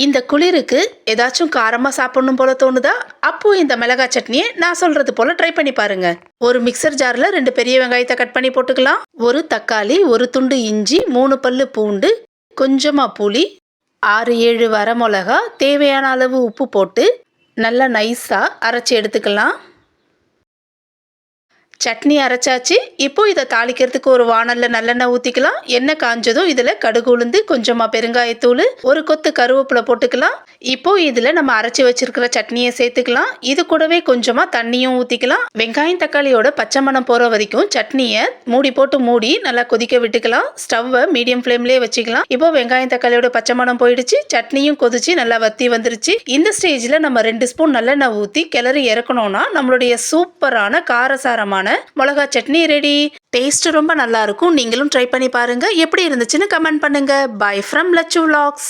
இந்த குளிருக்கு ஏதாச்சும் காரமா சாப்பிடணும் போல தோணுதா? அப்போ இந்த மிளகாய் சட்னியை நான் சொல்றது போல ட்ரை பண்ணி பாருங்க. ஒரு மிக்சர் ஜார்ல 2 பெரிய வெங்காயத்தை கட் பண்ணி போட்டுக்கலாம். ஒரு தக்காளி, ஒரு துண்டு இஞ்சி, 3 பல்லு பூண்டு, கொஞ்சமா புளி, 6-7 வரமிளகா, தேவையான அளவு உப்பு போட்டு நல்லா நைஸா அரைச்சி எடுத்துக்கலாம். சட்னி அரைச்சாச்சு. இப்போ இதை தாளிக்கிறதுக்கு ஒரு வாணல்ல நல்லெண்ணெய் ஊற்றிக்கலாம். எண்ணெய் காஞ்சதும் இதில் கடுகு உளுந்து, கொஞ்சமாக பெருங்காயத்தூள், ஒரு கொத்து கருவேப்பிலை போட்டுக்கலாம். இப்போ இதில் நம்ம அரைச்சி வச்சிருக்கிற சட்னியை சேர்த்துக்கலாம். இது கூடவே கொஞ்சமாக தண்ணியும் ஊற்றிக்கலாம். வெங்காயம் தக்காளியோட பச்சை மணம் போகிற வரைக்கும் சட்னியை மூடி நல்லா கொதிக்க விட்டுக்கலாம். ஸ்டவ்வை மீடியம் ஃப்ளேம்லேயே வச்சுக்கலாம். இப்போ வெங்காயம் தக்காளியோட பச்சை மணம் போயிடுச்சு. சட்னியும் கொதிச்சு நல்லா வத்தி வந்துருச்சு. இந்த ஸ்டேஜில் நம்ம 2 ஸ்பூன் நல்லெண்ணெய் ஊற்றி கிளறி இறக்கணும்னா நம்மளுடைய சூப்பரான காரசாரமான மிளகாய் சட்னி ரெடி. டேஸ்ட் ரொம்ப நல்லா இருக்கும். நீங்களும் ட்ரை பண்ணி பாருங்க. எப்படி இருந்துச்சுன்னு கமெண்ட் பண்ணுங்க. By from Lachu vlogs.